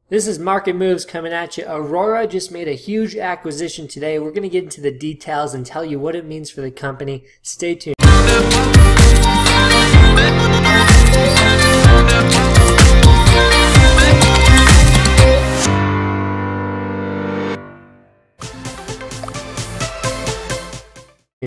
This is Market Moves coming at you. Aurora just made a huge acquisition today. We're going to get into the details and tell you what it means for the company. Stay tuned.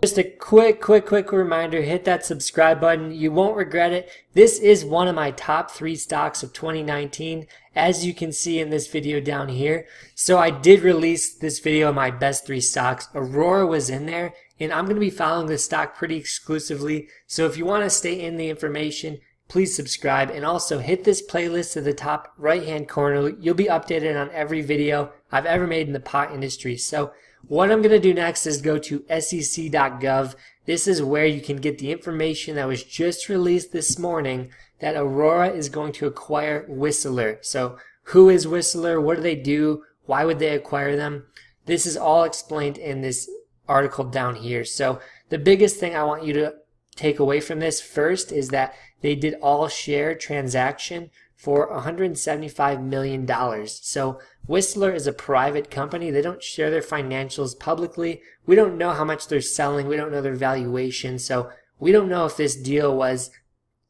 Just a quick reminder, hit that subscribe button. You won't regret it. This is one of my top 3 stocks of 2019, as you can see in this video down here. So I did release this video of my best 3 stocks. Aurora was in there, and I'm going to be following this stock pretty exclusively. So if you want to stay in the information, please subscribe, and also hit this playlist to the top right-hand corner. You'll be updated on every video I've ever made in the pot industry. So what I'm going to do next is go to sec.gov. This is where you can get the information that was just released this morning that Aurora is going to acquire Whistler. So who is Whistler? What do they do? Why would they acquire them? This is all explained in this article down here. So the biggest thing I want you to take away from this first is that they did all share transaction for $175 million. So Whistler is a private company. They don't share their financials publicly. We don't know how much they're selling. We don't know their valuation. So we don't know if this deal was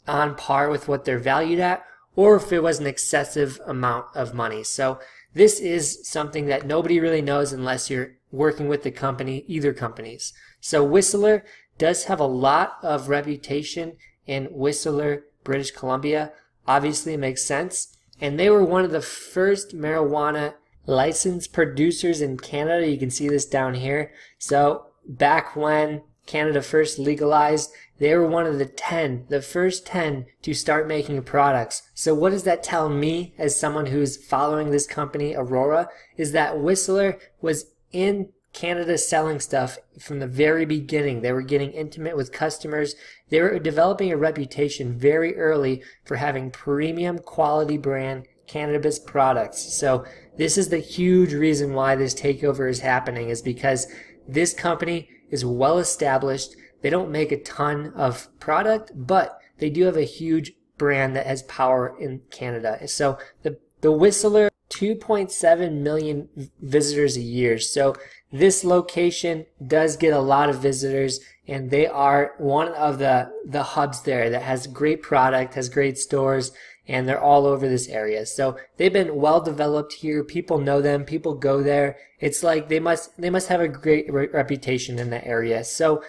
on par with what they're valued at or if it was an excessive amount of money. So this is something that nobody really knows unless you're working with the company, either companies. So Whistler does have a lot of reputation in Whistler, British Columbia. Obviously, it makes sense. And they were one of the first marijuana licensed producers in Canada. You can see this down here. So back when Canada first legalized, they were one of the first 10 to start making products. So what does that tell me as someone who's following this company, Aurora, is that Whistler was in Canada selling stuff from the very beginning. They were getting intimate with customers. They were developing a reputation very early for having premium quality brand cannabis products. So this is the huge reason why this takeover is happening, is because this company is well established. They don't make a ton of product, but they do have a huge brand that has power in Canada. So the Whistler, 2.7 million visitors a year. So this location does get a lot of visitors, and they are one of the hubs there that has great product, has great stores, and they're all over this area. So they've been well developed here. People know them. People go there. It's like they must have a great reputation in that area. So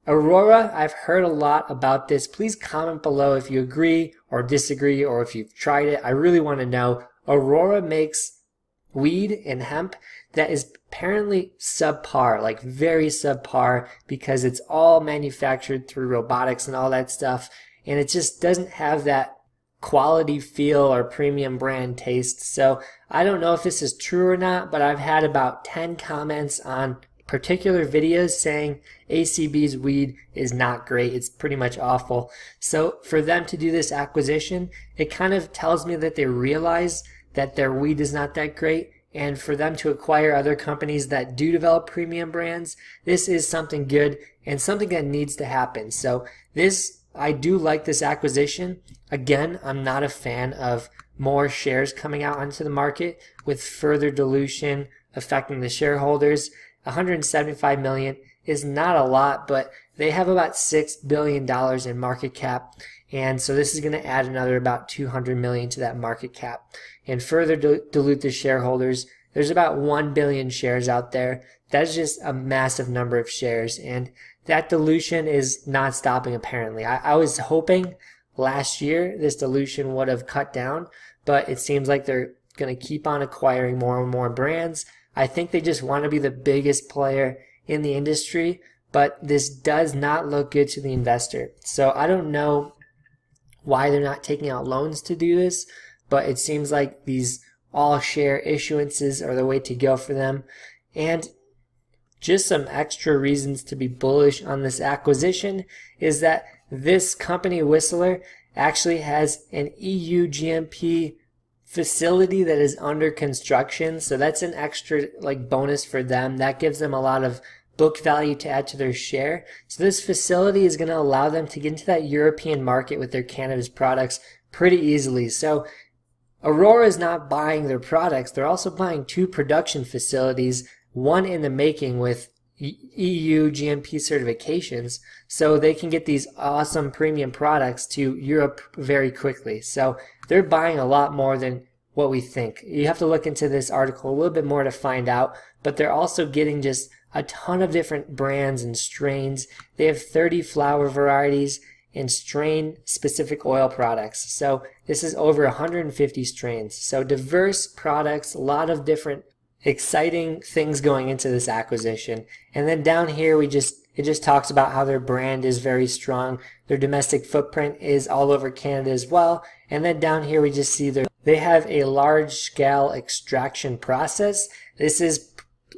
Aurora, I've heard a lot about this. Please comment below if you agree or disagree, or if you've tried it. I really want to know. Aurora makes weed and hemp that is apparently subpar, like very subpar, because it's all manufactured through robotics and all that stuff, and it just doesn't have that quality feel or premium brand taste. So I don't know if this is true or not, but I've had about 10 comments on particular videos saying ACB's weed is not great. It's pretty much awful. So for them to do this acquisition, it kind of tells me that they realize that their weed is not that great. And for them to acquire other companies that do develop premium brands, this is something good and something that needs to happen. So I do like this acquisition. Again, I'm not a fan of more shares coming out onto the market with further dilution affecting the shareholders. 175 million is not a lot, but they have about $6 billion in market cap. And so this is going to add another about 200 million to that market cap and further dilute the shareholders. There's about 1 billion shares out there. That's just a massive number of shares, and that dilution is not stopping apparently. I was hoping last year this dilution would have cut down, but it seems like they're going to keep on acquiring more and more brands. I think they just want to be the biggest player in the industry, but this does not look good to the investor. So I don't know why they're not taking out loans to do this, but it seems like these all share issuances are the way to go for them. And just some extra reasons to be bullish on this acquisition is that this company, Whistler, actually has an EU GMP facility that is under construction. So that's an extra bonus for them. That gives them a lot of book value to add to their share. So this facility is going to allow them to get into that European market with their cannabis products pretty easily. So Aurora is not buying their products, they're also buying 2 production facilities, one in the making with EU GMP certifications, so they can get these awesome premium products to Europe very quickly. So they're buying a lot more than what we think. You have to look into this article a little bit more to find out, but they're also getting just a ton of different brands and strains. They have 30 flower varieties and strain specific oil products. So this is over 150 strains. So diverse products, a lot of different exciting things going into this acquisition. And then down here it just talks about how their brand is very strong. Their domestic footprint is all over Canada as well. And then down here we just see they have a large scale extraction process. This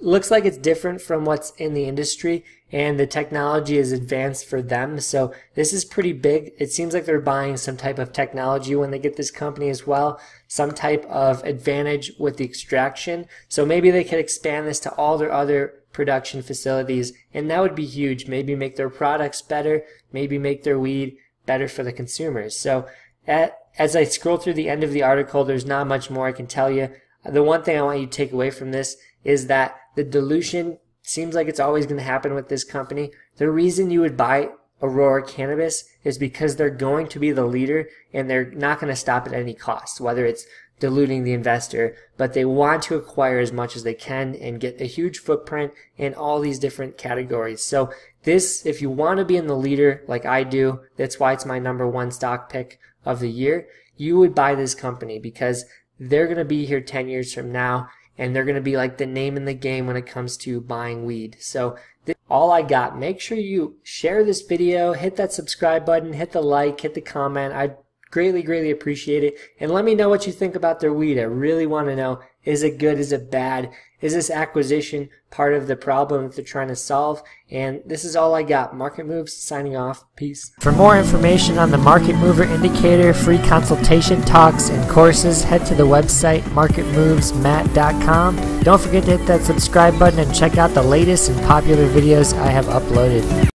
looks like it's different from what's in the industry, and the technology is advanced for them. So this is pretty big. It seems like they're buying some type of technology when they get this company as well, some type of advantage with the extraction. So maybe they could expand this to all their other production facilities, and that would be huge. Maybe make their products better, maybe make their weed better for the consumers. So as I scroll through the end of the article, there's not much more I can tell you. The one thing I want you to take away from this is that the dilution seems like it's always going to happen with this company. The reason you would buy Aurora Cannabis is because they're going to be the leader, and they're not going to stop at any cost, whether it's diluting the investor, but they want to acquire as much as they can and get a huge footprint in all these different categories. So this, if you want to be in the leader like I do, that's why it's my #1 stock pick of the year, you would buy this company because they're going to be here 10 years from now, and they're going to be like the name in the game when it comes to buying weed. So all I got. Make sure you share this video, hit that subscribe button, hit the like, hit the comment. I'd greatly appreciate it. And let me know what you think about their weed. I really want to know, is it good? Is it bad? Is this acquisition part of the problem that they're trying to solve? And this is all I got. Market Moves signing off. Peace. For more information on the Market Mover Indicator, free consultation talks, and courses, head to the website marketmovesmatt.com. Don't forget to hit that subscribe button and check out the latest and popular videos I have uploaded.